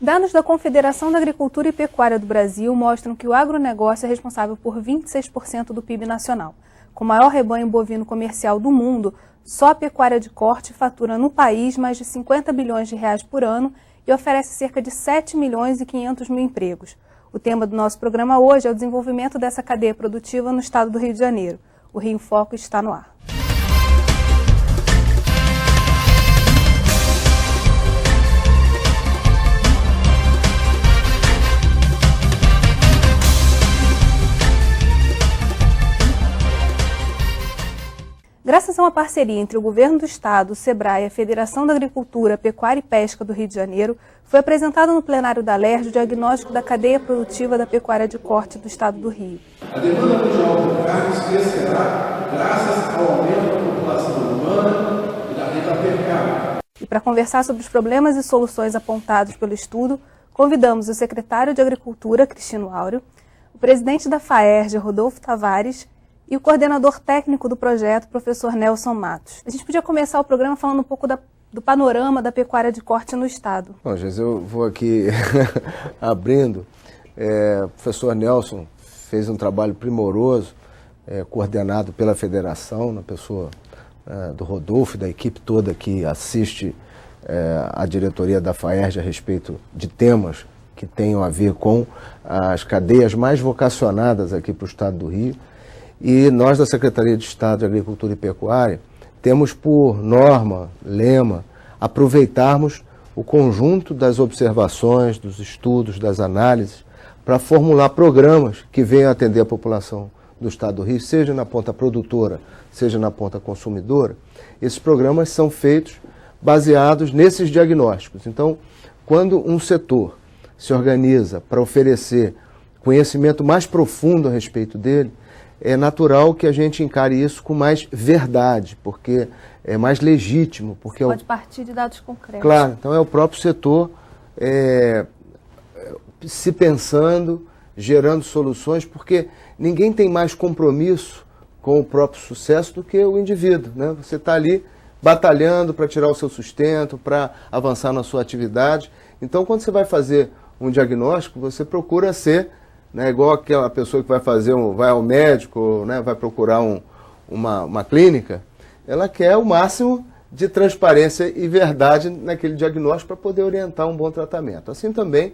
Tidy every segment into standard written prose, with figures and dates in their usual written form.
Dados da Confederação da Agricultura e Pecuária do Brasil mostram que o agronegócio é responsável por 26% do PIB nacional. Com o maior rebanho bovino comercial do mundo, só a pecuária de corte fatura no país mais de 50 bilhões de reais por ano e oferece cerca de 7 milhões e 500 mil empregos. O tema do nosso programa hoje é o desenvolvimento dessa cadeia produtiva no estado do Rio de Janeiro. O Rio em Foco está no ar. Graças a uma parceria entre o Governo do Estado, o SEBRAE e a Federação da Agricultura, Pecuária e Pesca do Rio de Janeiro, foi apresentado no plenário da LERJ o diagnóstico da cadeia produtiva da pecuária de corte do Estado do Rio. A demanda mundial por carnes crescerá graças ao aumento da população humana e da renda per capita. E para conversar sobre os problemas e soluções apontados pelo estudo, convidamos o secretário de Agricultura, Cristino Áureo, o presidente da FAERJ, Rodolfo Tavares, e o coordenador técnico do projeto, professor Nelson Matos. A gente podia começar o programa falando um pouco do panorama da pecuária de corte no estado. Bom, Geis, eu vou aqui abrindo. O professor Nelson fez um trabalho primoroso, coordenado pela federação, na pessoa do Rodolfo e da equipe toda que assiste a diretoria da FAERJ a respeito de temas que tenham a ver com as cadeias mais vocacionadas aqui para o estado do Rio. E nós da Secretaria de Estado de Agricultura e Pecuária temos por norma, lema, aproveitarmos o conjunto das observações, dos estudos, das análises, para formular programas que venham atender a população do Estado do Rio, seja na ponta produtora, seja na ponta consumidora. Esses programas são feitos baseados nesses diagnósticos. Então, quando um setor se organiza para oferecer conhecimento mais profundo a respeito dele, é natural que a gente encare isso com mais verdade, porque é mais legítimo. Porque pode partir de dados concretos. Claro, então é o próprio setor se pensando, gerando soluções, porque ninguém tem mais compromisso com o próprio sucesso do que o indivíduo, né? Você está ali batalhando para tirar o seu sustento, para avançar na sua atividade. Então, quando você vai fazer um diagnóstico, você procura ser, né, igual aquela pessoa que vai ao médico, né, vai procurar uma clínica, ela quer o máximo de transparência e verdade naquele diagnóstico para poder orientar um bom tratamento. Assim também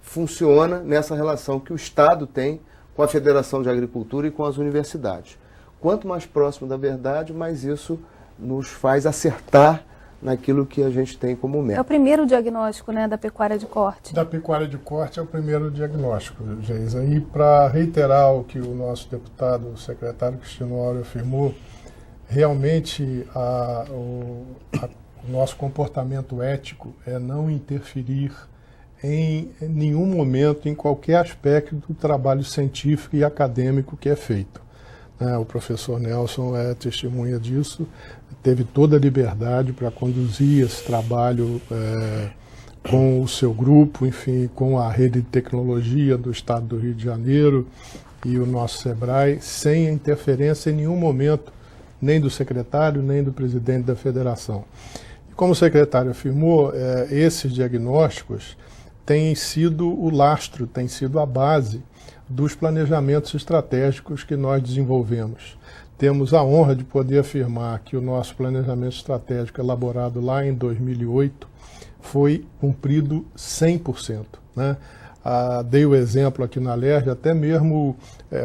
funciona nessa relação que o Estado tem com a Federação de Agricultura e com as universidades. Quanto mais próximo da verdade, mais isso nos faz acertar naquilo que a gente tem como meta. É o primeiro diagnóstico, né, da pecuária de corte? Da pecuária de corte é o primeiro diagnóstico, Geisa. E para reiterar o que o nosso deputado, o secretário Cristino Áureo afirmou, realmente o nosso comportamento ético é não interferir em nenhum momento, em qualquer aspecto do trabalho científico e acadêmico que é feito. O professor Nelson é testemunha disso, teve toda a liberdade para conduzir esse trabalho com o seu grupo, enfim, com a rede de tecnologia do Estado do Rio de Janeiro e o nosso SEBRAE, sem interferência em nenhum momento, nem do secretário, nem do presidente da federação. E como o secretário afirmou, esses diagnósticos têm sido o lastro, têm sido a base dos planejamentos estratégicos que nós desenvolvemos. Temos a honra de poder afirmar que o nosso planejamento estratégico elaborado lá em 2008 foi cumprido 100%. Né? Dei o exemplo aqui na LERJ, até mesmo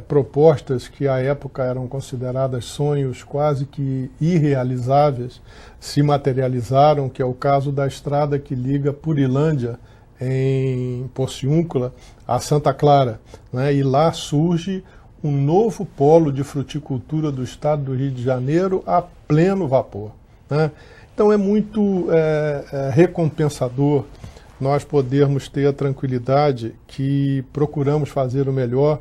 propostas que à época eram consideradas sonhos quase que irrealizáveis se materializaram, que é o caso da estrada que liga Purilândia, em Porciúncula, a Santa Clara, né? E lá surge um novo polo de fruticultura do estado do Rio de Janeiro a pleno vapor, né? Então é muito recompensador nós podermos ter a tranquilidade que procuramos fazer o melhor.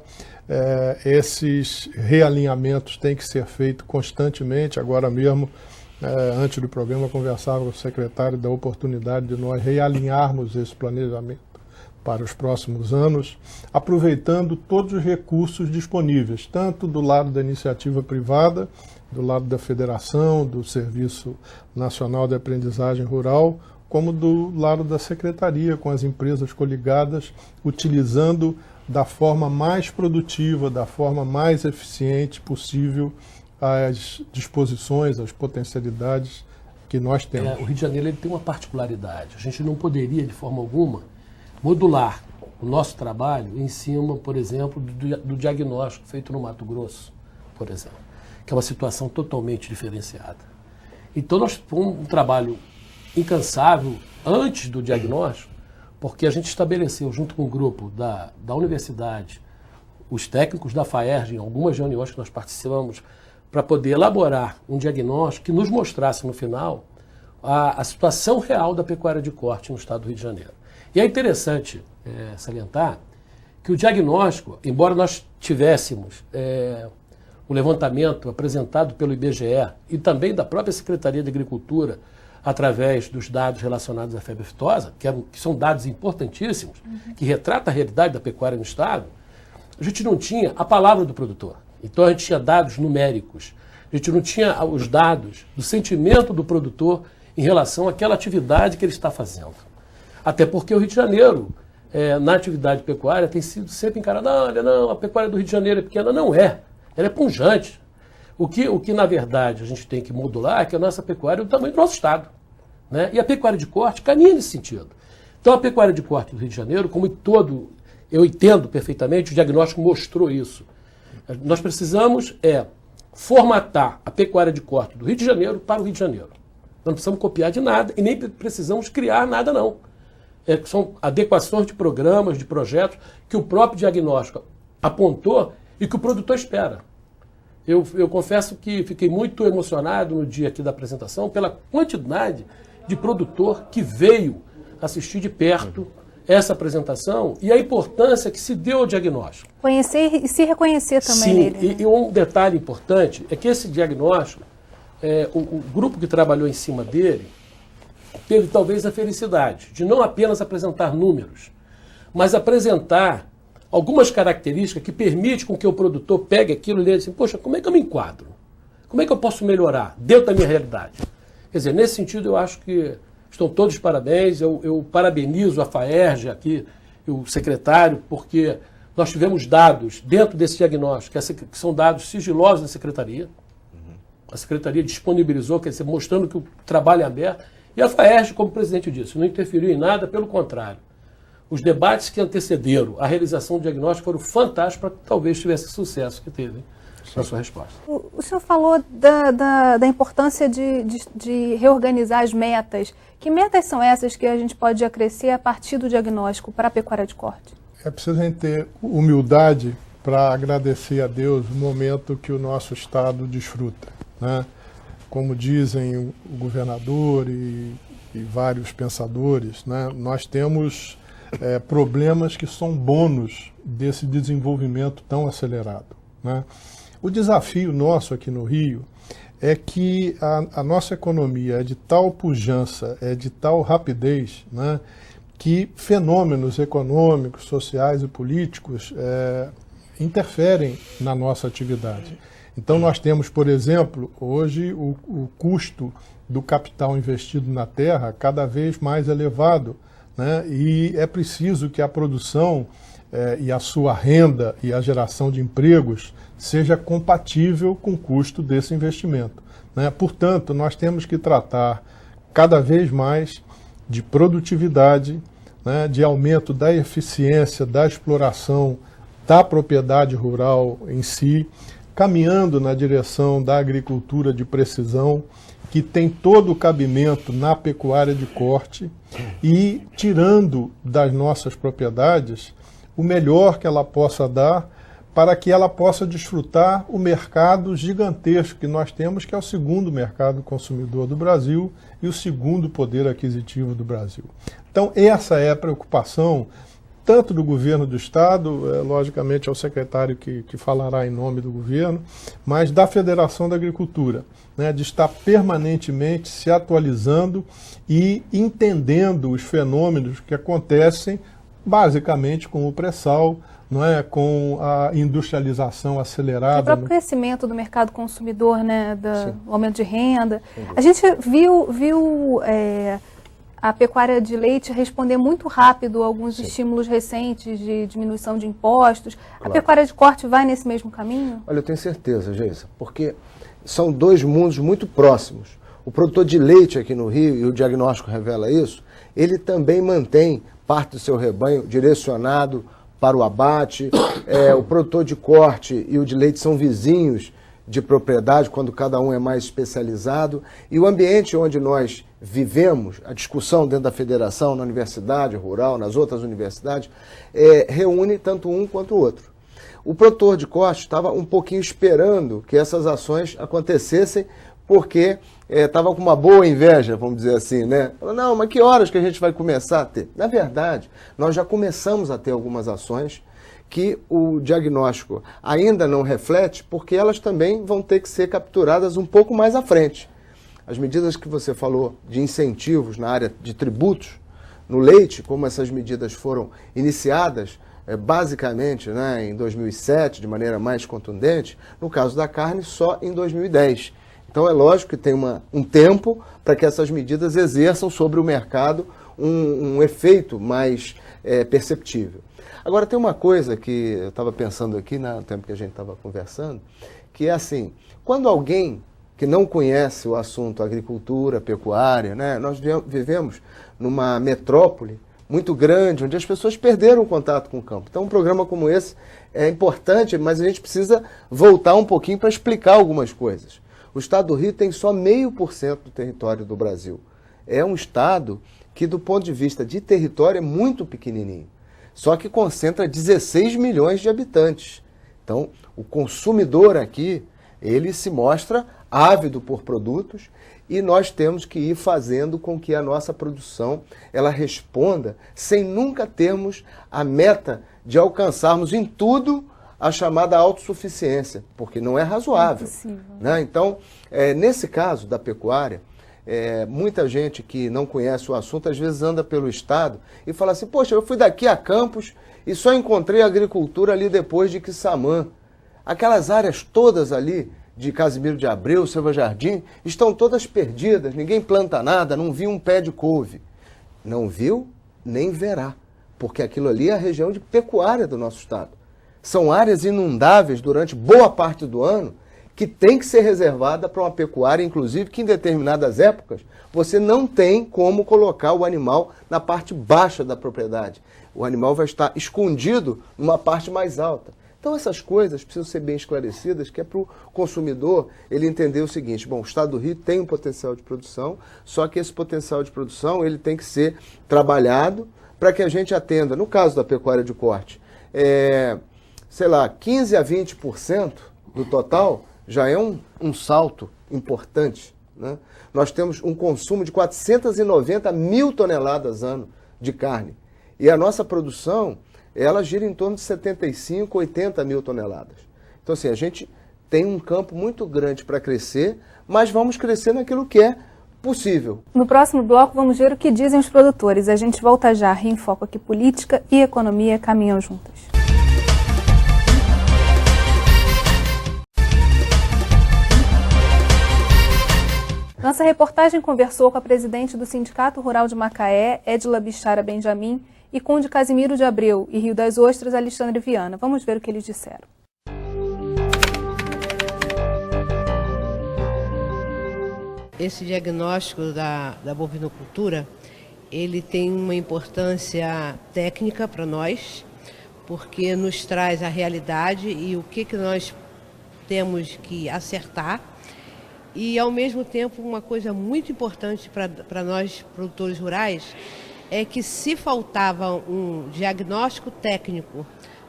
Esses realinhamentos têm que ser feitos constantemente. Agora mesmo, antes do programa, conversava com o secretário da oportunidade de nós realinharmos esse planejamento para os próximos anos, aproveitando todos os recursos disponíveis, tanto do lado da iniciativa privada, do lado da federação, do Serviço Nacional de Aprendizagem Rural, como do lado da Secretaria, com as empresas coligadas, utilizando da forma mais produtiva, da forma mais eficiente possível as disposições, as potencialidades que nós temos. O Rio de Janeiro ele tem uma particularidade. A gente não poderia, de forma alguma, modular o nosso trabalho em cima, por exemplo, do diagnóstico feito no Mato Grosso, por exemplo, que é uma situação totalmente diferenciada. Então, nós fomos um trabalho incansável antes do diagnóstico, porque a gente estabeleceu, junto com o grupo da universidade, os técnicos da FAERJ, em algumas reuniões que nós participamos, para poder elaborar um diagnóstico que nos mostrasse, no final, a situação real da pecuária de corte no estado do Rio de Janeiro. E é interessante salientar que o diagnóstico, embora nós tivéssemos o levantamento apresentado pelo IBGE e também da própria Secretaria de Agricultura, através dos dados relacionados à febre aftosa, que são dados importantíssimos, que retratam a realidade da pecuária no estado, a gente não tinha a palavra do produtor. Então a gente tinha dados numéricos, a gente não tinha os dados do sentimento do produtor em relação àquela atividade que ele está fazendo. Até porque o Rio de Janeiro, na atividade pecuária, tem sido sempre encarado, não, a pecuária do Rio de Janeiro é pequena. Não é, ela é punjante. O que na verdade, a gente tem que modular é que a nossa pecuária é o tamanho do nosso estado. Né? E a pecuária de corte caminha nesse sentido. Então a pecuária de corte do Rio de Janeiro, como todo, eu entendo perfeitamente, o diagnóstico mostrou isso. Nós precisamos formatar a pecuária de corte do Rio de Janeiro para o Rio de Janeiro. Nós não precisamos copiar de nada e nem precisamos criar nada, não. São adequações de programas, de projetos que o próprio diagnóstico apontou e que o produtor espera. Eu confesso que fiquei muito emocionado no dia aqui da apresentação pela quantidade de produtor que veio assistir de perto essa apresentação e a importância que se deu ao diagnóstico. Conhecer e se reconhecer também Sim, nele. Né? E um detalhe importante é que esse diagnóstico, o grupo que trabalhou em cima dele, teve talvez a felicidade de não apenas apresentar números, mas apresentar algumas características que permitem com que o produtor pegue aquilo e leia assim, poxa, como é que eu me enquadro? Como é que eu posso melhorar dentro da minha realidade? Quer dizer, nesse sentido eu acho que estão todos de parabéns, eu parabenizo a FAERJ aqui, o secretário, porque nós tivemos dados dentro desse diagnóstico, que são dados sigilosos da Secretaria. A Secretaria disponibilizou, quer dizer, mostrando que o trabalho é aberto, e a FAERJ, como o presidente disse, não interferiu em nada, pelo contrário. Os debates que antecederam a realização do diagnóstico foram fantásticos para que talvez tivesse o sucesso que teve na sua resposta. O senhor falou da importância de reorganizar as metas. Que metas são essas que a gente pode acrescer a partir do diagnóstico para a pecuária de corte? É preciso a gente ter humildade para agradecer a Deus o momento que o nosso Estado desfruta. Né? Como dizem o governador e vários pensadores, né? Nós temos problemas que são bônus desse desenvolvimento tão acelerado. Né? O desafio nosso aqui no Rio é que a nossa economia é de tal pujança, é de tal rapidez, né, que fenômenos econômicos, sociais e políticos interferem na nossa atividade. Então nós temos, por exemplo, hoje o custo do capital investido na terra cada vez mais elevado, né, e é preciso que a produção e a sua renda e a geração de empregos seja compatível com o custo desse investimento. Né? Portanto, nós temos que tratar cada vez mais de produtividade, né, de aumento da eficiência, da exploração da propriedade rural em si, caminhando na direção da agricultura de precisão, que tem todo o cabimento na pecuária de corte e tirando das nossas propriedades o melhor que ela possa dar para que ela possa desfrutar o mercado gigantesco que nós temos, que é o segundo mercado consumidor do Brasil e o segundo poder aquisitivo do Brasil. Então, essa é a preocupação tanto do governo do Estado, logicamente é o secretário que falará em nome do governo, mas da Federação da Agricultura, né, de estar permanentemente se atualizando e entendendo os fenômenos que acontecem basicamente com o pré-sal, não é, com a industrialização acelerada. O próprio crescimento do mercado consumidor, né, do aumento de renda. A gente viu a pecuária de leite responder muito rápido a alguns estímulos recentes de diminuição de impostos. Claro. A pecuária de corte vai nesse mesmo caminho? Olha, eu tenho certeza, Geisa, porque são dois mundos muito próximos. O produtor de leite aqui no Rio, e o diagnóstico revela isso, ele também mantém parte do seu rebanho direcionado para o abate. O produtor de corte e o de leite são vizinhos de propriedade, quando cada um é mais especializado. E o ambiente onde nós vivemos, a discussão dentro da federação, na universidade rural, nas outras universidades, reúne tanto um quanto o outro. O produtor de corte estava um pouquinho esperando que essas ações acontecessem, porque estava com uma boa inveja, vamos dizer assim, né? Falou, não, mas que horas que a gente vai começar a ter? Na verdade, nós já começamos a ter algumas ações que o diagnóstico ainda não reflete, porque elas também vão ter que ser capturadas um pouco mais à frente. As medidas que você falou de incentivos na área de tributos no leite, como essas medidas foram iniciadas basicamente, né, em 2007, de maneira mais contundente, no caso da carne, só em 2010. Então é lógico que tem um tempo para que essas medidas exerçam sobre o mercado um efeito mais perceptível. Agora tem uma coisa que eu estava pensando aqui no tempo que a gente estava conversando, que é assim, quando alguém que não conhece o assunto agricultura, pecuária, né, nós vivemos numa metrópole muito grande, onde as pessoas perderam o contato com o campo. Então um programa como esse é importante, mas a gente precisa voltar um pouquinho para explicar algumas coisas. O estado do Rio tem só 0,5% do território do Brasil. É um estado que, do ponto de vista de território, é muito pequenininho. Só que concentra 16 milhões de habitantes. Então, o consumidor aqui, ele se mostra ávido por produtos e nós temos que ir fazendo com que a nossa produção ela responda sem nunca termos a meta de alcançarmos em tudo a chamada autossuficiência, porque não é razoável. Né? Então, nesse caso da pecuária, muita gente que não conhece o assunto, às vezes anda pelo estado e fala assim, poxa, eu fui daqui a Campos e só encontrei agricultura ali depois de Quissamã. Aquelas áreas todas ali, de Casimiro de Abreu, Silva Jardim, estão todas perdidas, ninguém planta nada, não viu um pé de couve. Não viu, nem verá, porque aquilo ali é a região de pecuária do nosso estado. São áreas inundáveis durante boa parte do ano que tem que ser reservada para uma pecuária, inclusive que em determinadas épocas você não tem como colocar o animal na parte baixa da propriedade. O animal vai estar escondido numa parte mais alta. Então essas coisas precisam ser bem esclarecidas, que é para o consumidor ele entender o seguinte, bom, o estado do Rio tem um potencial de produção, só que esse potencial de produção ele tem que ser trabalhado para que a gente atenda, no caso da pecuária de corte, sei lá, 15% a 20% do total já é um salto importante. Né? Nós temos um consumo de 490 mil toneladas ano de carne. E a nossa produção, ela gira em torno de 75, 80 mil toneladas. Então, assim, a gente tem um campo muito grande para crescer, mas vamos crescer naquilo que é possível. No próximo bloco, vamos ver o que dizem os produtores. A gente volta já. Rio em Foco aqui, política e economia caminham juntas. Nossa reportagem conversou com a presidente do Sindicato Rural de Macaé, Edila Bichara Benjamin, e com o de Casimiro de Abreu e Rio das Ostras, Alexandre Viana. Vamos ver o que eles disseram. Esse diagnóstico da bovinocultura, ele tem uma importância técnica para nós, porque nos traz a realidade e o que nós temos que acertar. E, ao mesmo tempo, uma coisa muito importante para nós, produtores rurais, é que se faltava um diagnóstico técnico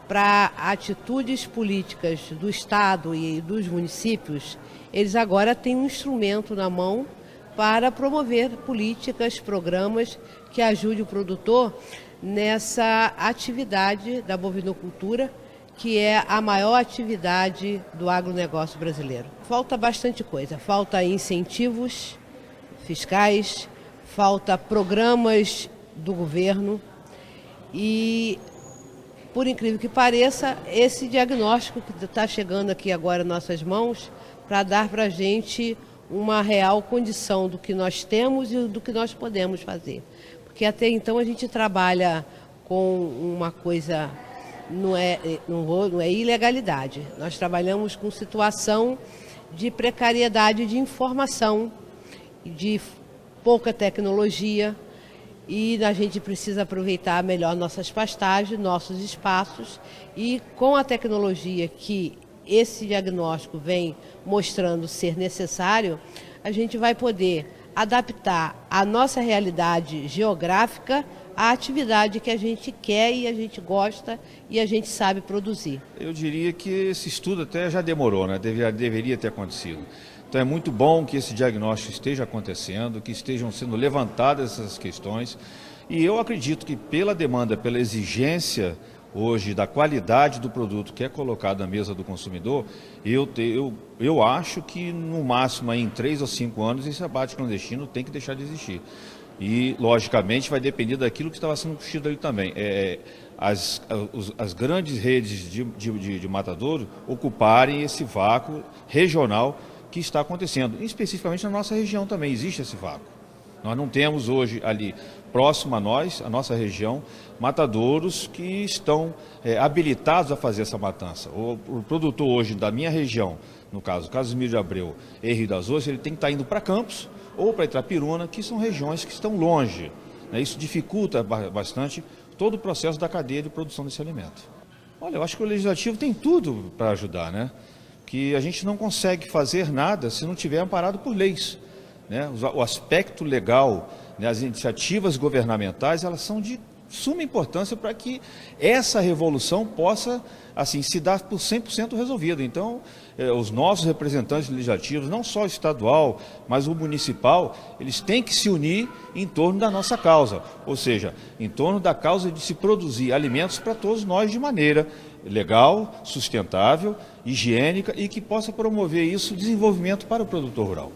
para atitudes políticas do Estado e dos municípios, eles agora têm um instrumento na mão para promover políticas, programas que ajudem o produtor nessa atividade da bovinocultura, que é a maior atividade do agronegócio brasileiro. Falta bastante coisa, falta incentivos fiscais, falta programas do governo e, por incrível que pareça, esse diagnóstico que está chegando aqui agora em nossas mãos para dar para a gente uma real condição do que nós temos e do que nós podemos fazer. Porque até então a gente trabalha com uma coisa, não é ilegalidade, nós trabalhamos com situação de precariedade de informação, de pouca tecnologia, e a gente precisa aproveitar melhor nossas pastagens, nossos espaços, e com a tecnologia que esse diagnóstico vem mostrando ser necessário, a gente vai poder adaptar a nossa realidade geográfica à atividade que a gente quer e a gente gosta e a gente sabe produzir. Eu diria que esse estudo até já demorou, né? Deveria ter acontecido. Então é muito bom que esse diagnóstico esteja acontecendo, que estejam sendo levantadas essas questões, e eu acredito que pela demanda, pela exigência hoje da qualidade do produto que é colocado na mesa do consumidor, eu acho que no máximo em 3 ou 5 anos esse abate clandestino tem que deixar de existir. E logicamente vai depender daquilo que estava sendo discutido ali também. As grandes redes de matadouro ocuparem esse vácuo regional que está acontecendo. Especificamente na nossa região também existe esse vácuo. Nós não temos hoje ali, próximo a nós, a nossa região, matadouros que estão habilitados a fazer essa matança. O produtor hoje da minha região, no caso Casimiro de Abreu e Rio das Ostras, ele tem que estar indo para Campos ou para Itrapiruna, que são regiões que estão longe, né? Isso dificulta bastante todo o processo da cadeia de produção desse alimento. Olha, eu acho que o Legislativo tem tudo para ajudar, né? Que a gente não consegue fazer nada se não tiver amparado por leis, né? O aspecto legal, né, as iniciativas governamentais, elas são de suma importância para que essa revolução possa assim se dar por 100% resolvida. Então, os nossos representantes legislativos, não só o estadual, mas o municipal, eles têm que se unir em torno da nossa causa, ou seja, em torno da causa de se produzir alimentos para todos nós de maneira legal, sustentável, higiênica e que possa promover isso, desenvolvimento para o produtor rural.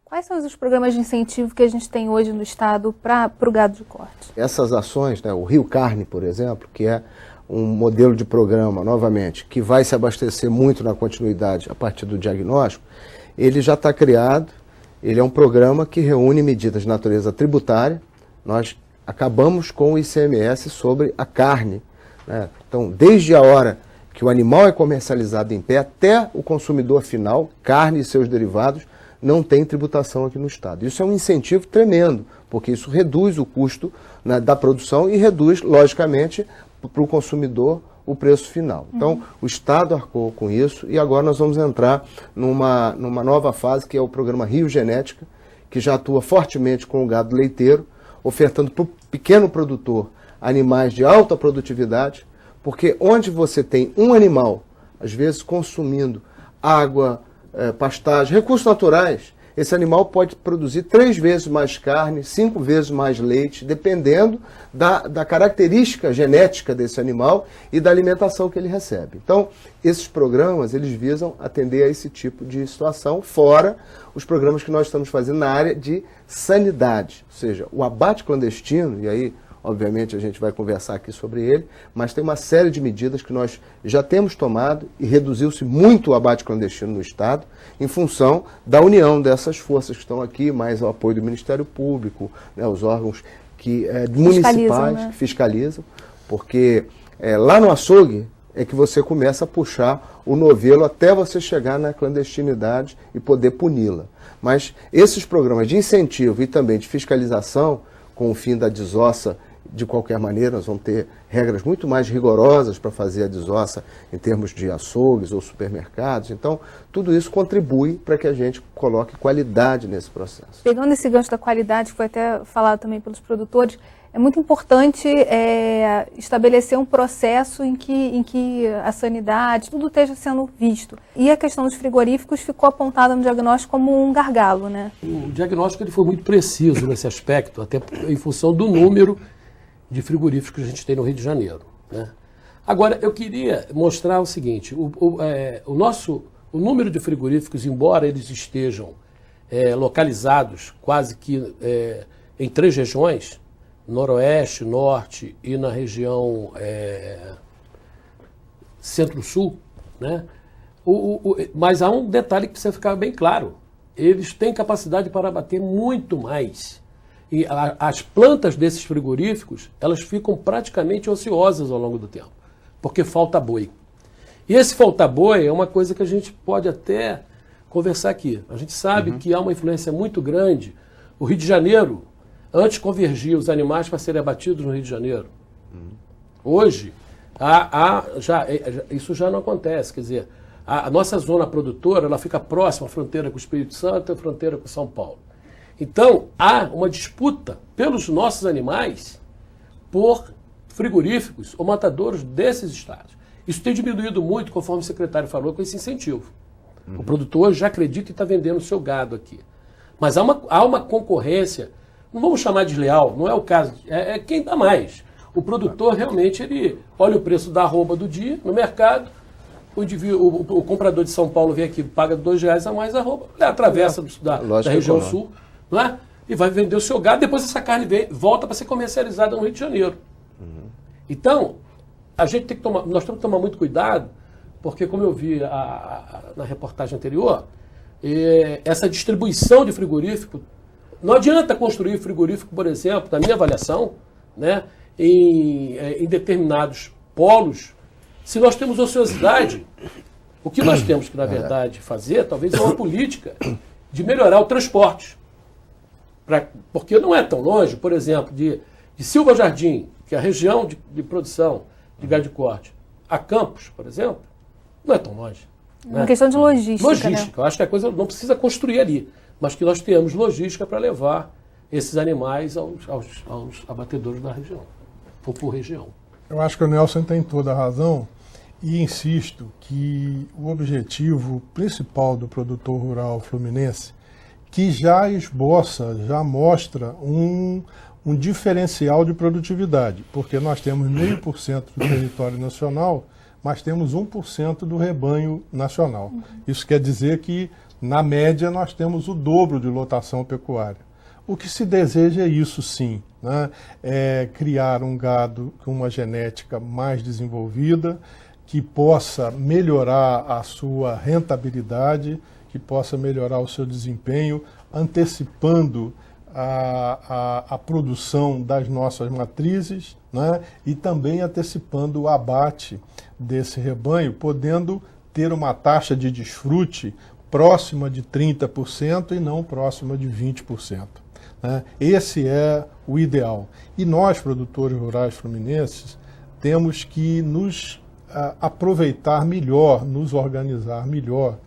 Quais são os programas de incentivo que a gente tem hoje no Estado para o gado de corte? Essas ações, né, o Rio Carne, por exemplo, que é um modelo de programa, novamente, que vai se abastecer muito na continuidade a partir do diagnóstico, ele já está criado, ele é um programa que reúne medidas de natureza tributária. Nós acabamos com o ICMS sobre a carne, né? Então, desde a hora que o animal é comercializado em pé até o consumidor final, carne e seus derivados, não tem tributação aqui no Estado. Isso é um incentivo tremendo, porque isso reduz o custo, né, da produção e reduz, logicamente, para o consumidor o preço final. Então, o Estado arcou com isso e agora nós vamos entrar numa nova fase, que é o programa Rio Genética, que já atua fortemente com o gado leiteiro, ofertando para o pequeno produtor animais de alta produtividade, porque onde você tem um animal, às vezes consumindo água, pastagem, recursos naturais, esse animal pode produzir 3 vezes mais carne, 5 vezes mais leite, dependendo da característica genética desse animal e da alimentação que ele recebe. Então, esses programas, eles visam atender a esse tipo de situação, fora os programas que nós estamos fazendo na área de sanidade, ou seja, o abate clandestino, e aí, obviamente, a gente vai conversar aqui sobre ele, mas tem uma série de medidas que nós já temos tomado e reduziu-se muito o abate clandestino no Estado em função da união dessas forças que estão aqui, mais o apoio do Ministério Público, né, os órgãos municipais, né, que fiscalizam, porque lá no açougue é que você começa a puxar o novelo até você chegar na clandestinidade e poder puni-la. Mas esses programas de incentivo e também de fiscalização, com o fim da desossa, de qualquer maneira, nós vamos ter regras muito mais rigorosas para fazer a desossa em termos de açougues ou supermercados. Então, tudo isso contribui para que a gente coloque qualidade nesse processo. Pegando esse gancho da qualidade, que foi até falado também pelos produtores, é muito importante estabelecer um processo em que a sanidade, tudo esteja sendo visto. E a questão dos frigoríficos ficou apontada no diagnóstico como um gargalo, né? O diagnóstico ele foi muito preciso nesse aspecto, até em função do número de frigoríficos que a gente tem no Rio de Janeiro, né? Agora, eu queria mostrar o seguinte, o número de frigoríficos, embora eles estejam localizados quase que em 3 regiões, Noroeste, Norte e na região Centro-Sul, né? Mas há um detalhe que precisa ficar bem claro. eles têm capacidade para abater muito mais. E as plantas desses frigoríficos, elas ficam praticamente ociosas ao longo do tempo, porque falta boi. E esse falta boi é uma coisa que a gente pode até conversar aqui. A gente sabe que há uma influência muito grande. O Rio de Janeiro, antes convergia os animais para serem abatidos no Rio de Janeiro. Hoje, isso já não acontece. Quer dizer, a nossa zona produtora ela fica próxima à fronteira com o Espírito Santo e à fronteira com São Paulo. Então, há uma disputa pelos nossos animais por frigoríficos ou matadouros desses estados. Isso tem diminuído muito, conforme o secretário falou, com esse incentivo. O produtor já acredita que está vendendo o seu gado aqui. Mas há uma concorrência, não vamos chamar de desleal, não é o caso, é quem dá mais. O produtor realmente ele olha o preço da arroba do dia no mercado, o comprador de São Paulo vem aqui, paga R$2 a mais a arroba, atravessa da região sul, não é? E vai vender o seu gado, depois essa carne volta para ser comercializada no Rio de Janeiro. Então, nós temos que tomar muito cuidado, porque como eu vi na reportagem anterior, essa distribuição de frigorífico, não adianta construir frigorífico, por exemplo, na minha avaliação, né, em determinados polos, se nós temos ociosidade. O que nós temos que, na verdade, fazer, talvez, é uma política de melhorar o transporte. Porque não é tão longe, por exemplo, de Silva Jardim, que é a região de produção de gado de corte, a Campos, por exemplo, não é tão longe. É uma questão de logística. Logística. Né? Eu acho que a coisa não precisa construir ali, mas que nós temos logística para levar esses animais aos abatedouros da região, ou por região. Eu acho que o Nelson tem toda a razão e insisto que o objetivo principal do produtor rural fluminense, que já esboça, já mostra um diferencial de produtividade, porque nós temos 0,5% do território nacional, mas temos 1% do rebanho nacional. Isso quer dizer que, na média, nós temos o dobro de lotação pecuária. O que se deseja é isso sim, né? É criar um gado com uma genética mais desenvolvida, que possa melhorar a sua rentabilidade, que possa melhorar o seu desempenho, antecipando a produção das nossas matrizes, né? E também antecipando o abate desse rebanho, podendo ter uma taxa de desfrute próxima de 30% e não próxima de 20%. Né? Esse é o ideal. E nós, produtores rurais fluminenses, temos que nos aproveitar melhor, nos organizar melhor.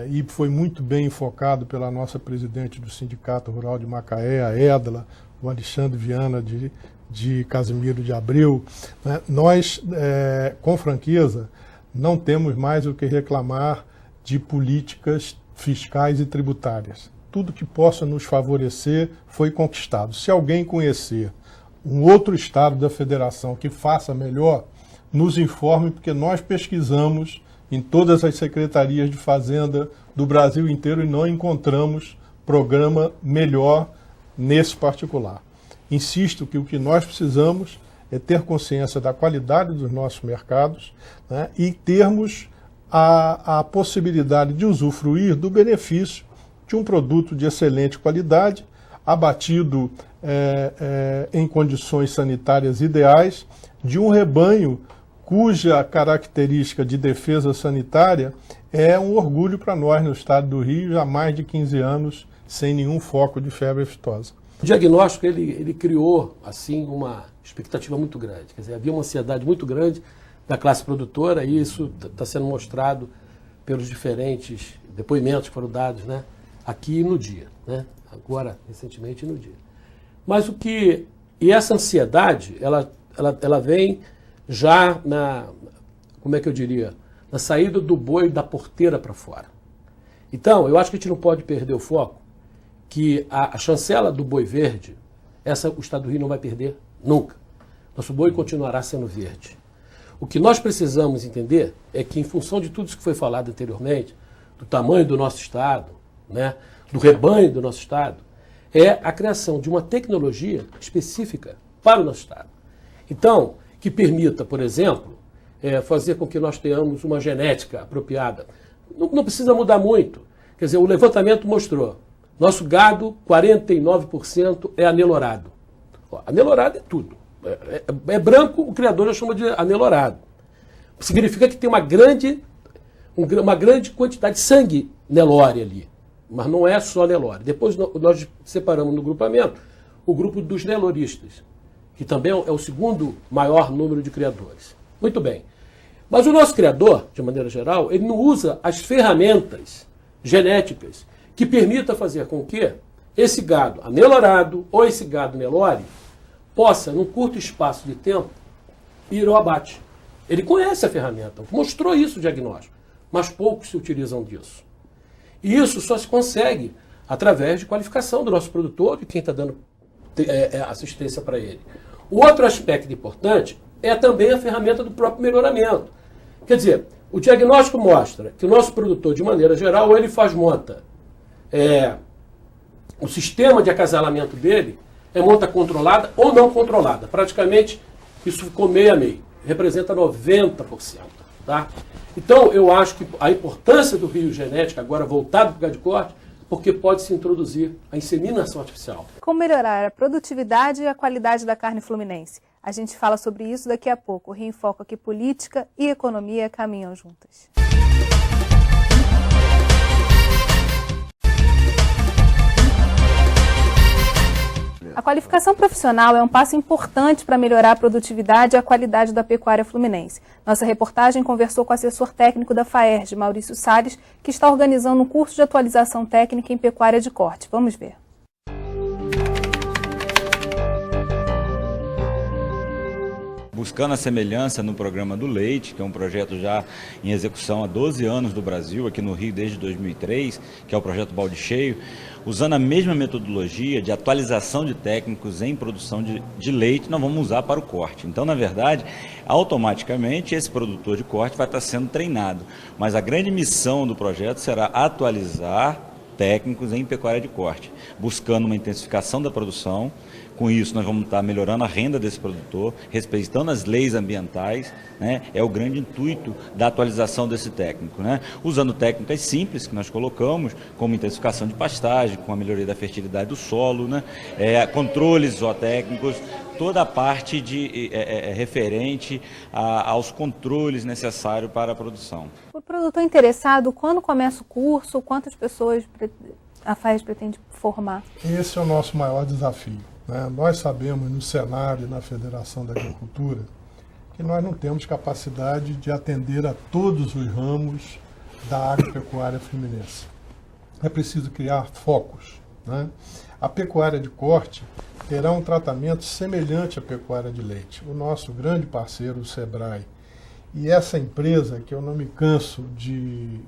E foi muito bem enfocado pela nossa presidente do Sindicato Rural de Macaé, a Edla, o Alexandre Viana de Casimiro de Abreu. Né? Nós, com franqueza, não temos mais o que reclamar de políticas fiscais e tributárias. Tudo que possa nos favorecer foi conquistado. Se alguém conhecer um outro estado da federação que faça melhor, nos informe, porque nós pesquisamos em todas as secretarias de fazenda do Brasil inteiro e não encontramos programa melhor nesse particular. Insisto que o que nós precisamos é ter consciência da qualidade dos nossos mercados, né, e termos a possibilidade de usufruir do benefício de um produto de excelente qualidade, abatido em condições sanitárias ideais, de um rebanho cuja característica de defesa sanitária é um orgulho para nós no estado do Rio, já há mais de 15 anos, sem nenhum foco de febre aftosa. O diagnóstico ele criou assim uma expectativa muito grande, quer dizer, havia uma ansiedade muito grande da classe produtora e isso está sendo mostrado pelos diferentes depoimentos que foram dados, né, aqui no dia, né, agora recentemente no dia. Mas e essa ansiedade ela vem já como é que eu diria, na saída do boi da porteira para fora. Então, eu acho que a gente não pode perder o foco que a chancela do boi verde, o Estado do Rio não vai perder nunca. Nosso boi continuará sendo verde. O que nós precisamos entender é que, em função de tudo isso que foi falado anteriormente, do tamanho do nosso Estado, né, do rebanho do nosso Estado, é a criação de uma tecnologia específica para o nosso Estado. Então, que permita, por exemplo, fazer com que nós tenhamos uma genética apropriada. Não precisa mudar muito. Quer dizer, o levantamento mostrou, nosso gado, 49% é anelorado. Ó, anelorado é tudo. É branco, o criador já chama de anelorado. Significa que tem uma grande quantidade de sangue Nelore ali. Mas não é só Nelore. Depois nós separamos no grupamento o grupo dos neloristas, que também é o segundo maior número de criadores. Muito bem. Mas o nosso criador, de maneira geral, ele não usa as ferramentas genéticas que permita fazer com que esse gado anelorado ou esse gado Nelore possa, num curto espaço de tempo, ir ao abate. Ele conhece a ferramenta, mostrou isso o diagnóstico, mas poucos se utilizam disso. E isso só se consegue através de qualificação do nosso produtor e quem está dando assistência para ele. O outro aspecto importante é também a ferramenta do próprio melhoramento. Quer dizer, o diagnóstico mostra que o nosso produtor, de maneira geral, ou ele monta o sistema de acasalamento dele é monta controlada ou não controlada. Praticamente, isso ficou meio a meio. Representa 90%. Tá? Então, eu acho que a importância do rio genético, agora voltado para o gado de corte, porque pode se introduzir a inseminação artificial. Como melhorar a produtividade e a qualidade da carne fluminense? A gente fala sobre isso daqui a pouco. O Rio em Foco aqui, política e economia caminham juntas. A qualificação profissional é um passo importante para melhorar a produtividade e a qualidade da pecuária fluminense. Nossa reportagem conversou com o assessor técnico da FAERJ, Maurício Salles, que está organizando um curso de atualização técnica em pecuária de corte. Vamos ver. Buscando a semelhança no programa do leite, que é um projeto já em execução há 12 anos do Brasil, aqui no Rio desde 2003, que é o projeto Balde Cheio, usando a mesma metodologia de atualização de técnicos em produção de leite, nós vamos usar para o corte. Então, na verdade, automaticamente esse produtor de corte vai estar sendo treinado. Mas a grande missão do projeto será atualizar técnicos em pecuária de corte, buscando uma intensificação da produção. Com isso, nós vamos estar melhorando a renda desse produtor, respeitando as leis ambientais, né? É o grande intuito da atualização desse técnico, né? Usando técnicas simples que nós colocamos, como intensificação de pastagem, com a melhoria da fertilidade do solo, né? Controles zootécnicos, toda a parte referente aos controles necessários para a produção. O produtor interessado, quando começa o curso, quantas pessoas a FAERJ pretende formar? Esse é o nosso maior desafio. Nós sabemos no Senar e na Federação da Agricultura que nós não temos capacidade de atender a todos os ramos da agropecuária fluminense. É preciso criar focos. A pecuária de corte terá um tratamento semelhante à pecuária de leite. O nosso grande parceiro, o Sebrae, e essa empresa, que eu não me canso de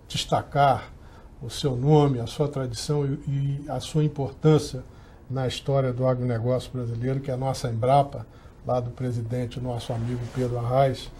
destacar o seu nome, a sua tradição e a sua importância na história do agronegócio brasileiro, que é a nossa Embrapa, lá do presidente, o nosso amigo Pedro Arraes.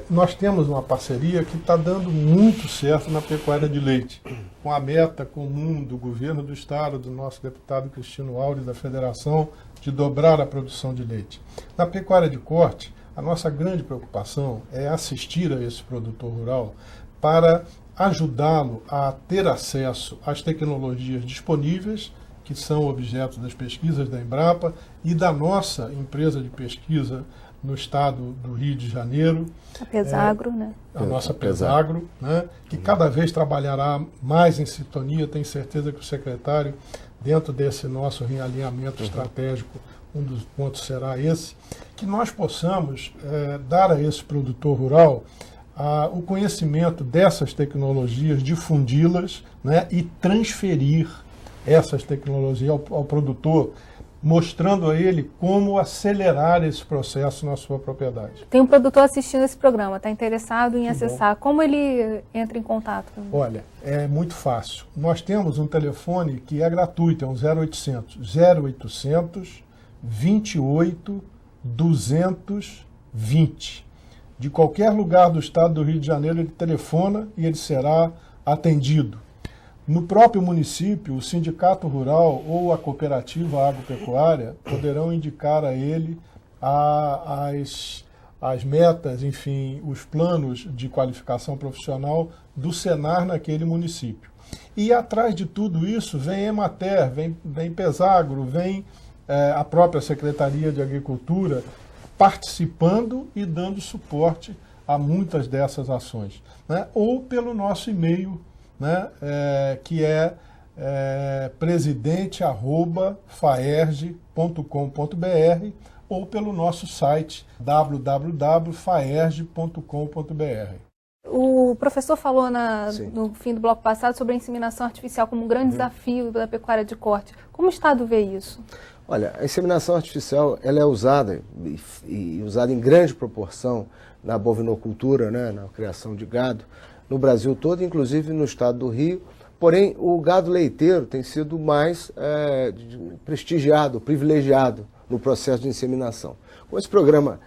Nós temos uma parceria que está dando muito certo na pecuária de leite, com a meta comum do governo do estado, do nosso deputado Cristino Aures, da federação, de dobrar a produção de leite. Na pecuária de corte, a nossa grande preocupação é assistir a esse produtor rural para ajudá-lo a ter acesso às tecnologias disponíveis, que são objeto das pesquisas da Embrapa e da nossa empresa de pesquisa no estado do Rio de Janeiro. A Pesagro, né? A nossa Pesagro, né? Que cada vez trabalhará mais em sintonia. Tenho certeza que o secretário, dentro desse nosso realinhamento estratégico, um dos pontos será esse, que nós possamos dar a esse produtor rural o conhecimento dessas tecnologias, difundi-las, né? E transferir essas tecnologias ao produtor, mostrando a ele como acelerar esse processo na sua propriedade. Tem um produtor assistindo esse programa, está interessado em acessar. Como ele entra em contato? Olha, é muito fácil. Nós temos um telefone que é gratuito, é um 0800 28 220. De qualquer lugar do estado do Rio de Janeiro, ele telefona e ele será atendido. No próprio município, o sindicato rural ou a cooperativa agropecuária poderão indicar a ele as metas, enfim, os planos de qualificação profissional do Senar naquele município. E atrás de tudo isso vem Emater, vem Pesagro, vem a própria Secretaria de Agricultura participando e dando suporte a muitas dessas ações, né? Ou pelo nosso e-mail, né? Que é presidente@faerj.com.br, ou pelo nosso site www.faerj.com.br. O professor falou no fim do bloco passado sobre a inseminação artificial como um grande desafio da pecuária de corte. Como o Estado vê isso? Olha, a inseminação artificial ela é usada e usada em grande proporção na bovinocultura, né, na criação de gado, no Brasil todo, inclusive no estado do Rio. Porém, o gado leiteiro tem sido mais prestigiado, privilegiado no processo de inseminação. Como esse programa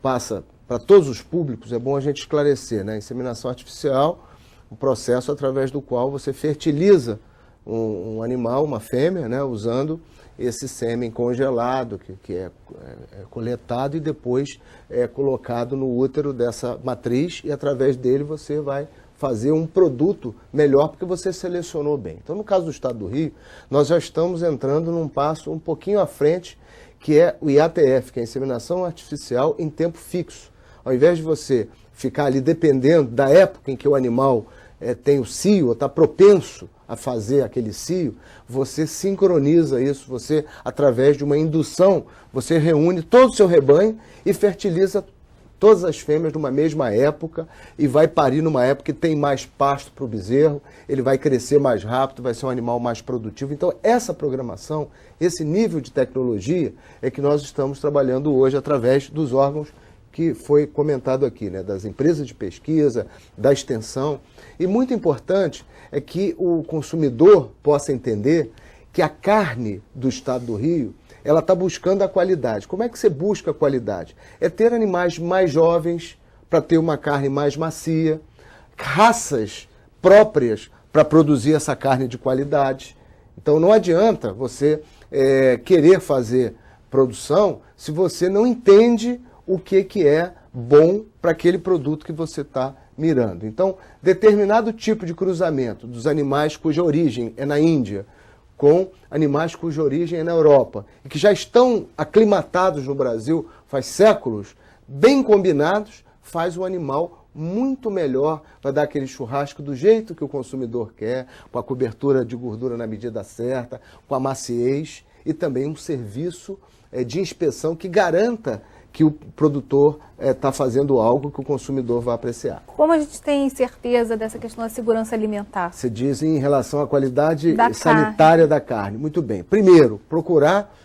passa para todos os públicos, é bom a gente esclarecer, né? A inseminação artificial, um processo através do qual você fertiliza um animal, uma fêmea, né, usando esse sêmen congelado, que é coletado e depois é colocado no útero dessa matriz, e através dele você vai fazer um produto melhor porque você selecionou bem. Então, no caso do estado do Rio, nós já estamos entrando num passo um pouquinho à frente, que é o IATF, que é a inseminação artificial em tempo fixo. Ao invés de você ficar ali dependendo da época em que o animal tem o cio, ou está propenso a fazer aquele cio, você sincroniza isso, você, através de uma indução, você reúne todo o seu rebanho e fertiliza todas as fêmeas numa mesma época e vai parir numa época que tem mais pasto para o bezerro, ele vai crescer mais rápido, vai ser um animal mais produtivo. Então, essa programação, esse nível de tecnologia é que nós estamos trabalhando hoje através dos órgãos que foi comentado aqui, né, das empresas de pesquisa, da extensão. E muito importante é que o consumidor possa entender que a carne do estado do Rio, ela está buscando a qualidade. Como é que você busca a qualidade? É ter animais mais jovens para ter uma carne mais macia, raças próprias para produzir essa carne de qualidade. Então não adianta você querer fazer produção se você não entende o que é bom para aquele produto que você está mirando. Então, determinado tipo de cruzamento dos animais cuja origem é na Índia, com animais cuja origem é na Europa, e que já estão aclimatados no Brasil faz séculos, bem combinados, faz o animal muito melhor, vai dar aquele churrasco do jeito que o consumidor quer, com a cobertura de gordura na medida certa, com a maciez, e também um serviço de inspeção que garanta que o produtor está fazendo algo que o consumidor vai apreciar. Como a gente tem certeza dessa questão da segurança alimentar? Você diz em relação à qualidade sanitária da carne. Muito bem. Primeiro, procurar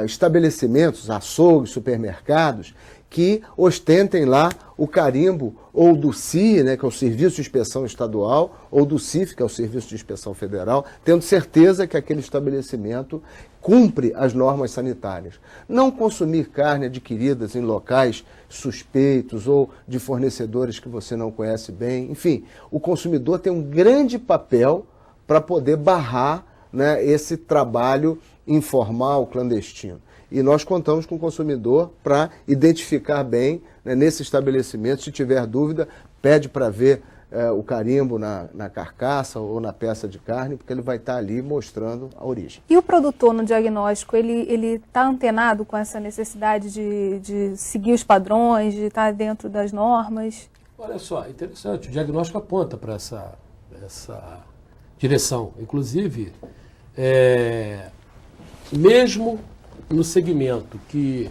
estabelecimentos, açougues, supermercados, que ostentem lá o carimbo ou do CIE, né, que é o Serviço de Inspeção Estadual, ou do CIF, que é o Serviço de Inspeção Federal, tendo certeza que aquele estabelecimento cumpre as normas sanitárias. Não consumir carne adquiridas em locais suspeitos ou de fornecedores que você não conhece bem. Enfim, o consumidor tem um grande papel para poder barrar, né, esse trabalho informal, clandestino. E nós contamos com o consumidor para identificar bem, né, nesse estabelecimento. Se tiver dúvida, pede para ver o carimbo na carcaça ou na peça de carne, porque ele vai estar ali mostrando a origem. E o produtor no diagnóstico, ele está antenado com essa necessidade de seguir os padrões, de estar dentro das normas? Olha só, interessante, o diagnóstico aponta para essa direção. Inclusive, mesmo no segmento que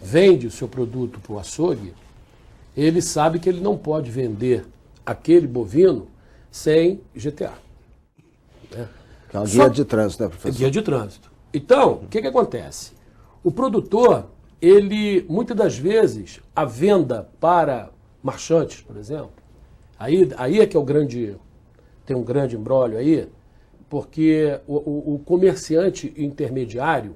vende o seu produto para o açougue, ele sabe que ele não pode vender aquele bovino sem GTA. Né? Que é uma guia de trânsito, né, professor? Guia de trânsito. Então, o que acontece? O produtor, ele, muitas das vezes, a venda para marchantes, por exemplo, aí é que é tem um grande imbróglio aí, porque o comerciante intermediário,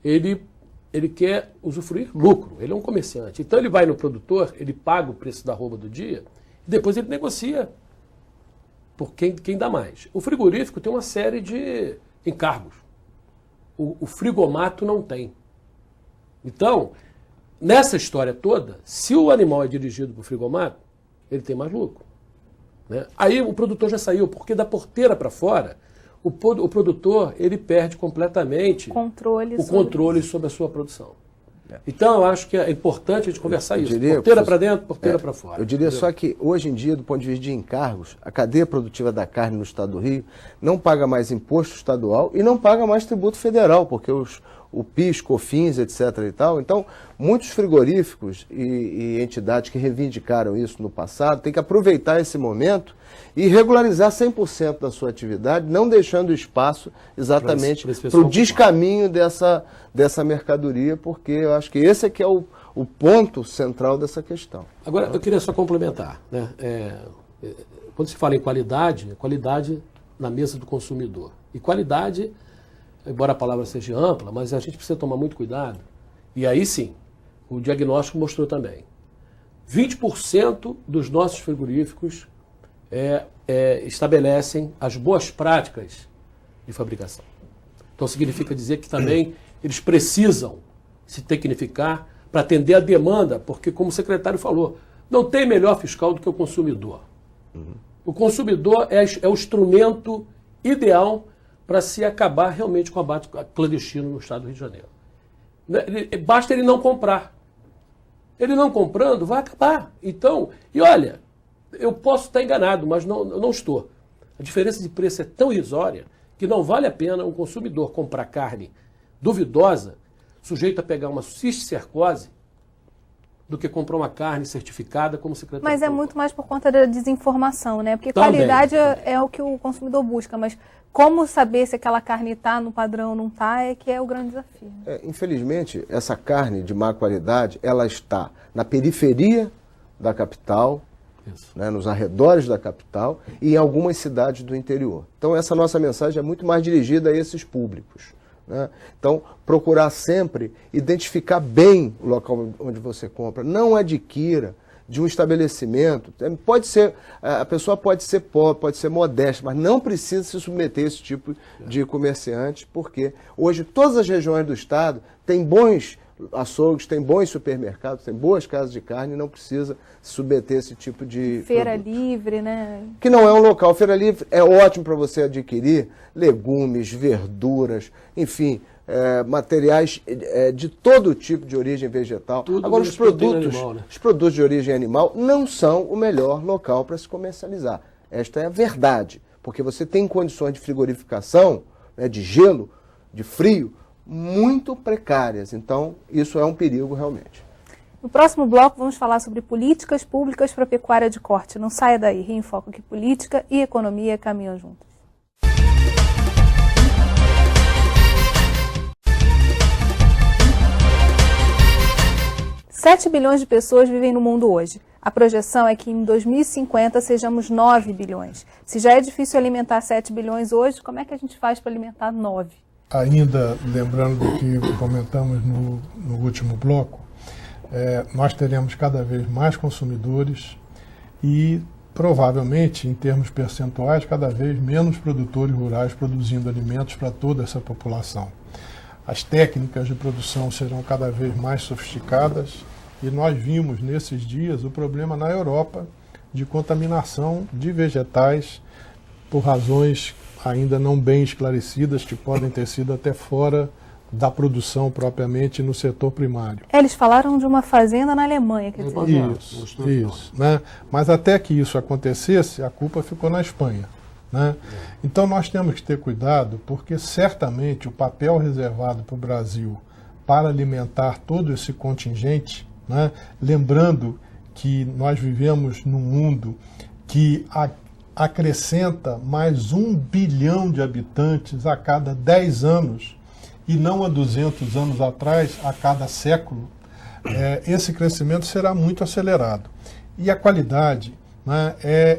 ele quer usufruir lucro, ele é um comerciante. Então ele vai no produtor, ele paga o preço da arroba do dia, e depois ele negocia por quem dá mais. O frigorífico tem uma série de encargos. O frigomato não tem. Então, nessa história toda, se o animal é dirigido para o frigomato, ele tem mais lucro. né? Aí o produtor já saiu, porque da porteira para fora, o produtor ele perde completamente o controle sobre a sua produção. Então, eu acho que é importante a gente conversar isso. Porteira para dentro, porteira para fora. Eu diria só que, hoje em dia, do ponto de vista de encargos, a cadeia produtiva da carne no estado do Rio não paga mais imposto estadual e não paga mais tributo federal, porque o PIS, COFINS, etc. e tal. Então, muitos frigoríficos e entidades que reivindicaram isso no passado têm que aproveitar esse momento e regularizar 100% da sua atividade, não deixando espaço exatamente para o descaminho dessa mercadoria, porque eu acho que esse é que é o ponto central dessa questão. Agora, eu queria só complementar, né? Quando se fala em qualidade, é qualidade na mesa do consumidor. E qualidade, embora a palavra seja ampla, mas a gente precisa tomar muito cuidado. E aí sim, o diagnóstico mostrou também. 20% dos nossos frigoríficos estabelecem as boas práticas de fabricação. Então significa dizer que também eles precisam se tecnificar para atender a demanda, porque, como o secretário falou, não tem melhor fiscal do que o consumidor. O consumidor é o instrumento ideal para se acabar realmente com o abate clandestino no estado do Rio de Janeiro. Basta ele não comprar. Ele não comprando, vai acabar. Então, e olha, eu posso estar enganado, mas não estou. A diferença de preço é tão irrisória que não vale a pena um consumidor comprar carne duvidosa, sujeito a pegar uma cisticercose, do que comprar uma carne certificada como secretário. Mas é muito mais por conta da desinformação, né? Porque também, qualidade é o que o consumidor busca, mas como saber se aquela carne está no padrão ou não está é que é o grande desafio. Infelizmente, essa carne de má qualidade, ela está na periferia da capital, né, nos arredores da capital e em algumas cidades do interior. Então, essa nossa mensagem é muito mais dirigida a esses públicos, né? Então, procurar sempre identificar bem o local onde você compra. Não adquira de um estabelecimento. Pode ser, a pessoa pode ser pobre, pode ser modesta, mas não precisa se submeter a esse tipo de comerciante, porque hoje todas as regiões do estado têm bons açougues, tem bons supermercados, tem boas casas de carne, não precisa se submeter a esse tipo de Feira produto. livre, né? Que não é um local. Feira livre é ótimo para você adquirir legumes, verduras, enfim, materiais de todo tipo de origem vegetal. Tudo. Agora, os produtos, animal, né? os produtos de origem animal não são o melhor local para se comercializar. Esta é a verdade, porque você tem condições de frigorificação, né, de gelo, de frio, muito precárias. Então, isso é um perigo realmente. No próximo bloco, vamos falar sobre políticas públicas para a pecuária de corte. Não saia daí, Rio em Foco, que política e economia caminham juntas. 7 bilhões de pessoas vivem no mundo hoje. A projeção é que em 2050 sejamos 9 bilhões. Se já é difícil alimentar 7 bilhões hoje, como é que a gente faz para alimentar 9? Ainda lembrando do que comentamos no último bloco, nós teremos cada vez mais consumidores e, provavelmente, em termos percentuais, cada vez menos produtores rurais produzindo alimentos para toda essa população. As técnicas de produção serão cada vez mais sofisticadas e nós vimos nesses dias o problema na Europa de contaminação de vegetais por razões ainda não bem esclarecidas, que podem ter sido até fora da produção propriamente no setor primário. Eles falaram de uma fazenda na Alemanha, quer dizer. Isso, né? Mas até que isso acontecesse, a culpa ficou na Espanha, né? Então nós temos que ter cuidado, porque certamente o papel reservado para o Brasil para alimentar todo esse contingente, né? Lembrando que nós vivemos num mundo que acrescenta mais 1 bilhão de habitantes a cada 10 anos, e não há 200 anos atrás, a cada século, esse crescimento será muito acelerado. E a qualidade, né,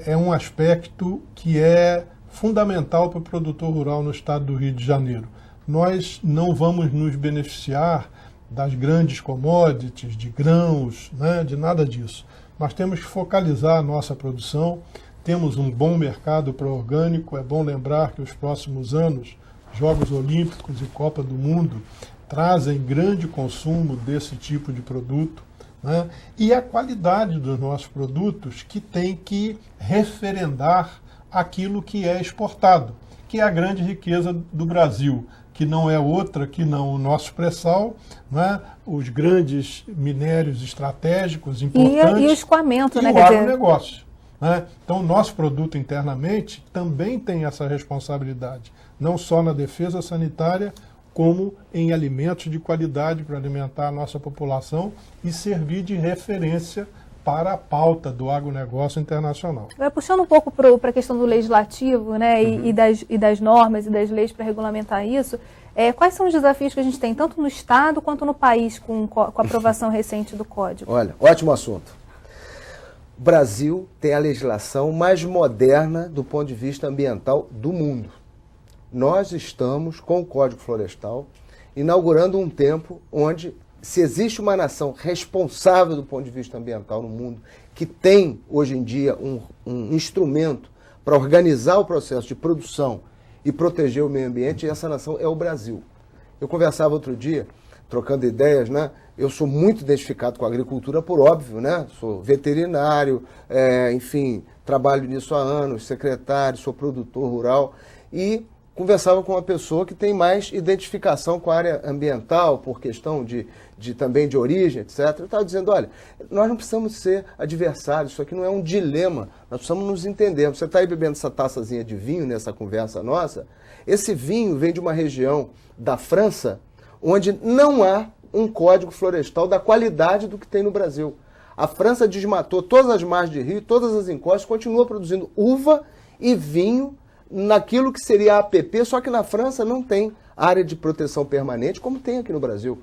é um aspecto que é fundamental para o produtor rural no estado do Rio de Janeiro. Nós não vamos nos beneficiar das grandes commodities, de grãos, né, de nada disso. Nós temos que focalizar a nossa produção. Temos um bom mercado para o orgânico. É bom lembrar que os próximos anos, Jogos Olímpicos e Copa do Mundo trazem grande consumo desse tipo de produto. né? E a qualidade dos nossos produtos, que tem que referendar aquilo que é exportado, que é a grande riqueza do Brasil, que não é outra que não o nosso pré-sal, né? Os grandes minérios estratégicos importantes e o escoamento, e né? o agronegócio. Né? Então, o nosso produto internamente também tem essa responsabilidade, não só na defesa sanitária, como em alimentos de qualidade para alimentar a nossa população e servir de referência para a pauta do agronegócio internacional. Puxando um pouco para a questão do legislativo, né, e das normas e das leis para regulamentar isso, quais são os desafios que a gente tem, tanto no Estado quanto no país, com a aprovação recente do Código? Olha, ótimo assunto. O Brasil tem a legislação mais moderna do ponto de vista ambiental do mundo. Nós estamos, com o Código Florestal, inaugurando um tempo onde, se existe uma nação responsável do ponto de vista ambiental no mundo, que tem, hoje em dia, um instrumento para organizar o processo de produção e proteger o meio ambiente, essa nação é o Brasil. Eu conversava outro dia, trocando ideias, né? Eu sou muito identificado com a agricultura, por óbvio, né? Sou veterinário, enfim, trabalho nisso há anos, secretário, sou produtor rural e conversava com uma pessoa que tem mais identificação com a área ambiental, por questão também de origem, etc. Eu estava dizendo, olha, nós não precisamos ser adversários, isso aqui não é um dilema, nós precisamos nos entender. Você está aí bebendo essa taçazinha de vinho nessa conversa nossa, esse vinho vem de uma região da França, onde não há um código florestal da qualidade do que tem no Brasil. A França desmatou todas as margens de rio, todas as encostas, continua produzindo uva e vinho naquilo que seria a APP, só que na França não tem área de proteção permanente como tem aqui no Brasil.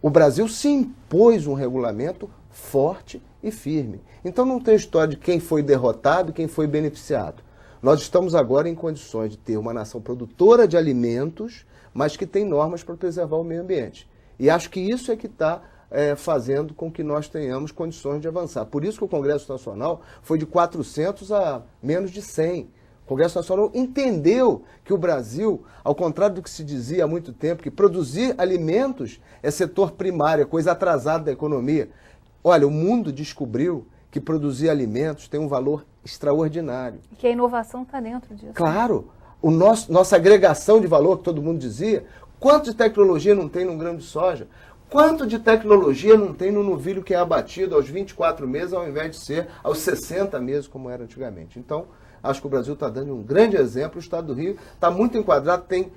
O Brasil se impôs um regulamento forte e firme. Então não tem história de quem foi derrotado e quem foi beneficiado. Nós estamos agora em condições de ter uma nação produtora de alimentos, mas que tem normas para preservar o meio ambiente. E acho que isso é que está fazendo com que nós tenhamos condições de avançar. Por isso que o Congresso Nacional foi de 400 a menos de 100. O Congresso Nacional entendeu que o Brasil, ao contrário do que se dizia há muito tempo, que produzir alimentos é setor primário, é coisa atrasada da economia. Olha, o mundo descobriu que produzir alimentos tem um valor extraordinário. E que a inovação está dentro disso. Claro. Nossa agregação de valor, que todo mundo dizia, quanto de tecnologia não tem num grão de soja? Quanto de tecnologia não tem no novilho que é abatido aos 24 meses, ao invés de ser aos 60 meses, como era antigamente? Então, acho que o Brasil está dando um grande exemplo. O estado do Rio está muito enquadrado, tem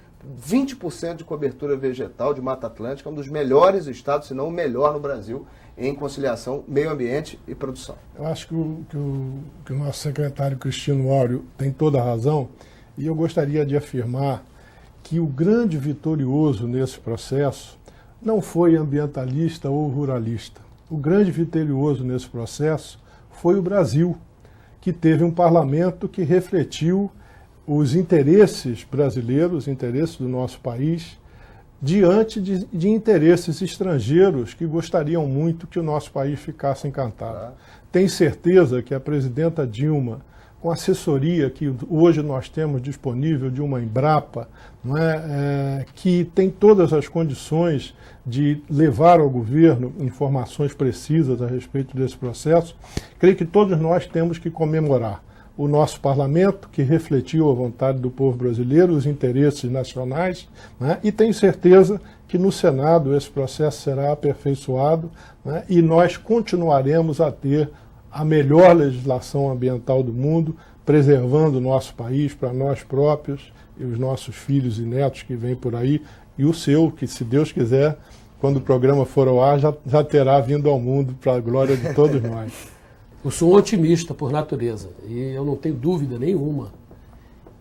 20% de cobertura vegetal de Mata Atlântica, um dos melhores estados, se não o melhor no Brasil, em conciliação meio ambiente e produção. Eu acho que o nosso secretário Cristino Áureo tem toda a razão, e eu gostaria de afirmar que o grande vitorioso nesse processo não foi ambientalista ou ruralista. O grande vitorioso nesse processo foi o Brasil, que teve um parlamento que refletiu os interesses brasileiros, os interesses do nosso país, diante de interesses estrangeiros que gostariam muito que o nosso país ficasse encantado. Tenho certeza que a presidenta Dilma, com a assessoria que hoje nós temos disponível de uma Embrapa, não é, que tem todas as condições de levar ao governo informações precisas a respeito desse processo, creio que todos nós temos que comemorar o nosso parlamento, que refletiu a vontade do povo brasileiro, os interesses nacionais, né, e tenho certeza que no Senado esse processo será aperfeiçoado, né, e nós continuaremos a ter a melhor legislação ambiental do mundo, preservando o nosso país para nós próprios e os nossos filhos e netos que vêm por aí, e o seu, que se Deus quiser, quando o programa for ao ar, já terá vindo ao mundo para a glória de todos nós. Eu sou um otimista por natureza e eu não tenho dúvida nenhuma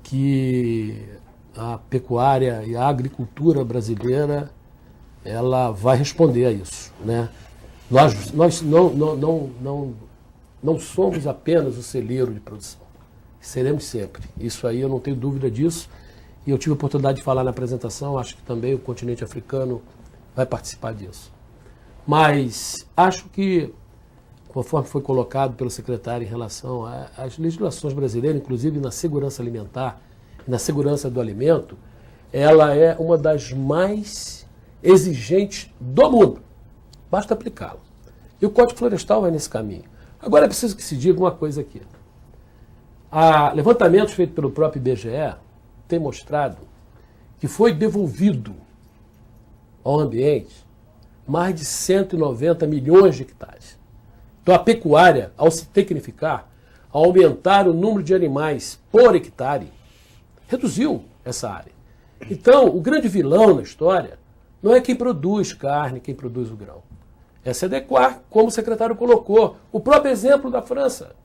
que a pecuária e a agricultura brasileira ela vai responder a isso, né? Nós não somos apenas o celeiro de produção, seremos sempre. Isso aí eu não tenho dúvida disso e eu tive a oportunidade de falar na apresentação, acho que também o continente africano vai participar disso. Mas acho que, conforme foi colocado pelo secretário em relação às legislações brasileiras, inclusive na segurança alimentar, na segurança do alimento, ela é uma das mais exigentes do mundo. Basta aplicá-la. E o Código Florestal vai nesse caminho. Agora é preciso que se diga uma coisa aqui. Levantamentos feitos pelo próprio IBGE têm mostrado que foi devolvido ao ambiente mais de 190 milhões de hectares. Então a pecuária, ao se tecnificar, ao aumentar o número de animais por hectare, reduziu essa área. Então, o grande vilão na história não é quem produz carne, quem produz o grão. É se adequar, como o secretário colocou, o próprio exemplo da França.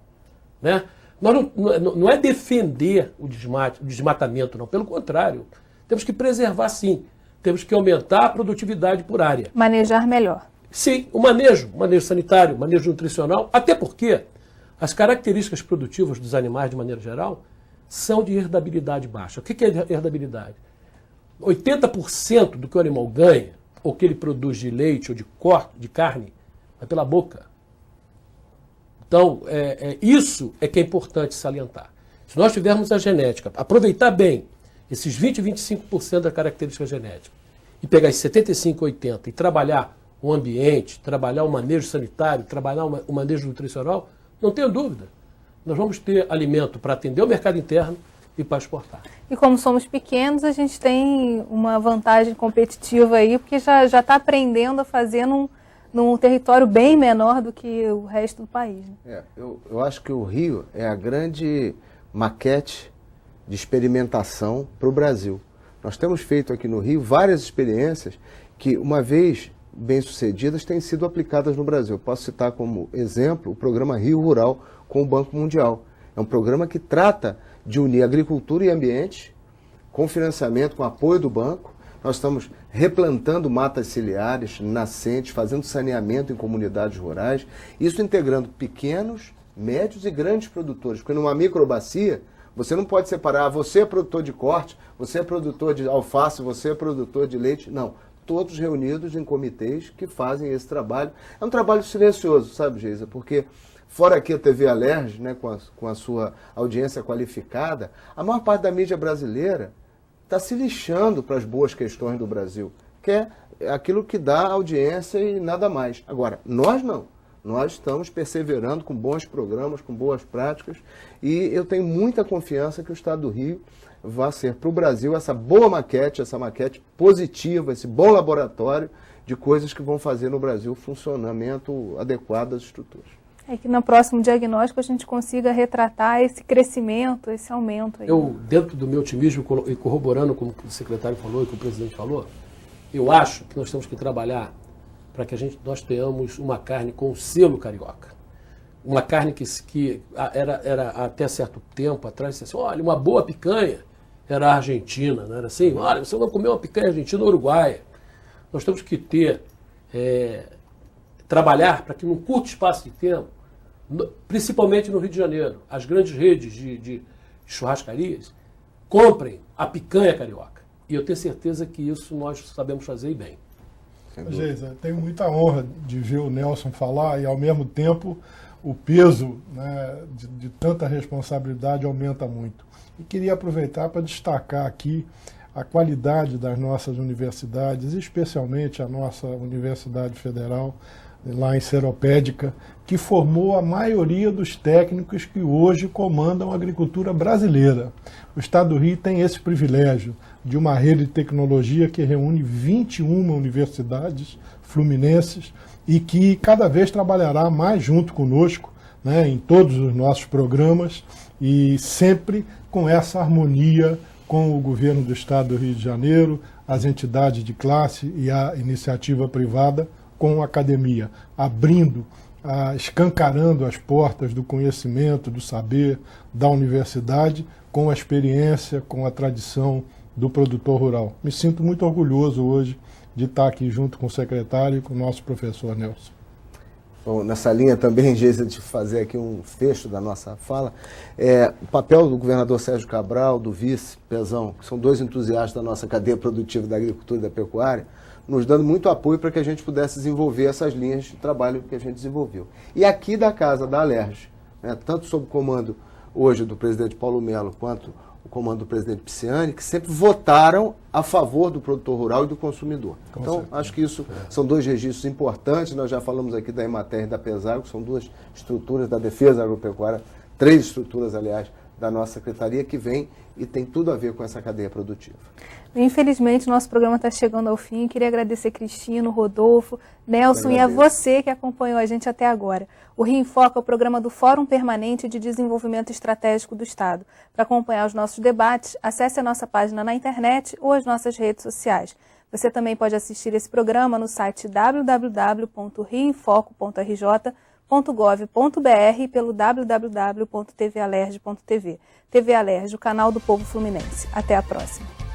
Né? Nós não é defender o desmatamento, não. Pelo contrário, temos que preservar, sim. Temos que aumentar a produtividade por área. Manejar melhor. Sim, o manejo sanitário, o manejo nutricional, até porque as características produtivas dos animais, de maneira geral, são de herdabilidade baixa. O que é herdabilidade? 80% do que o animal ganha, ou que ele produz de leite ou de carne, é pela boca. Então, isso é que é importante salientar. Se nós tivermos a genética, aproveitar bem esses 20, 25% da característica genética, e pegar esses 75, 80% e trabalhar o ambiente, trabalhar o manejo sanitário, trabalhar o manejo nutricional, não tenho dúvida. Nós vamos ter alimento para atender o mercado interno e para exportar. E como somos pequenos, a gente tem uma vantagem competitiva aí, porque já está aprendendo a fazer num território bem menor do que o resto do país. Né? Eu acho que o Rio é a grande maquete de experimentação para o Brasil. Nós temos feito aqui no Rio várias experiências que, uma vez bem-sucedidas, têm sido aplicadas no Brasil. Eu posso citar como exemplo o programa Rio Rural com o Banco Mundial. É um programa que trata de unir agricultura e ambiente, com financiamento, com apoio do banco. Nós estamos replantando matas ciliares, nascentes, fazendo saneamento em comunidades rurais, isso integrando pequenos, médios e grandes produtores, porque numa microbacia você não pode separar, você é produtor de corte, você é produtor de alface, você é produtor de leite, não. Todos reunidos em comitês que fazem esse trabalho. É um trabalho silencioso, sabe, Geisa? Porque fora aqui a TV Alerj, né, com a sua audiência qualificada, a maior parte da mídia brasileira está se lixando para as boas questões do Brasil, que é aquilo que dá audiência e nada mais. Agora, nós não. Nós estamos perseverando com bons programas, com boas práticas, e eu tenho muita confiança que o Estado do Rio vai ser para o Brasil essa boa maquete, essa maquete positiva, esse bom laboratório de coisas que vão fazer no Brasil funcionamento adequado das estruturas. É que no próximo diagnóstico a gente consiga retratar esse crescimento, esse aumento. Aí. Eu, dentro do meu otimismo, e corroborando como o secretário falou e como o presidente falou, eu acho que nós temos que trabalhar para que nós tenhamos uma carne com selo carioca. Uma carne que era até certo tempo atrás, assim, olha, uma boa picanha era argentina, não era assim? Olha, você não comeu uma picanha argentina ou uruguaia. Nós temos que trabalhar para que num curto espaço de tempo, principalmente no Rio de Janeiro, as grandes redes de churrascarias comprem a picanha carioca. E eu tenho certeza que isso nós sabemos fazer bem. Geisa, tenho muita honra de ver o Nelson falar e, ao mesmo tempo, o peso, né, de tanta responsabilidade aumenta muito. E queria aproveitar para destacar aqui a qualidade das nossas universidades, especialmente a nossa Universidade Federal, lá em Seropédica, que formou a maioria dos técnicos que hoje comandam a agricultura brasileira. O Estado do Rio tem esse privilégio de uma rede de tecnologia que reúne 21 universidades fluminenses e que cada vez trabalhará mais junto conosco, né, em todos os nossos programas e sempre com essa harmonia com o governo do Estado do Rio de Janeiro, as entidades de classe e a iniciativa privada com a academia, abrindo, escancarando as portas do conhecimento, do saber, da universidade, com a experiência, com a tradição do produtor rural. Me sinto muito orgulhoso hoje de estar aqui junto com o secretário e com o nosso professor Nelson. Bom, nessa linha também, Geisa, de fazer aqui um fecho da nossa fala, o papel do governador Sérgio Cabral, do vice Pezão, que são dois entusiastas da nossa cadeia produtiva da agricultura e da pecuária, nos dando muito apoio para que a gente pudesse desenvolver essas linhas de trabalho que a gente desenvolveu. E aqui da casa da Alerj, né, tanto sob o comando hoje do presidente Paulo Melo, quanto o comando do presidente Pisciani, que sempre votaram a favor do produtor rural e do consumidor. Então, acho que isso são dois registros importantes. Nós já falamos aqui da Emater e da Pesagro, que são duas estruturas da defesa agropecuária, 3 estruturas, aliás, da nossa secretaria, que vem e tem tudo a ver com essa cadeia produtiva. Infelizmente, nosso programa está chegando ao fim. Queria agradecer Cristino, Rodolfo, Nelson e a você que acompanhou a gente até agora. O Rio em Foco é o programa do Fórum Permanente de Desenvolvimento Estratégico do Estado. Para acompanhar os nossos debates, acesse a nossa página na internet ou as nossas redes sociais. Você também pode assistir esse programa no site www.rioemfoco.rj.gov.br e pelo www.tvalerj.tv. TV Alerj, o canal do povo fluminense. Até a próxima.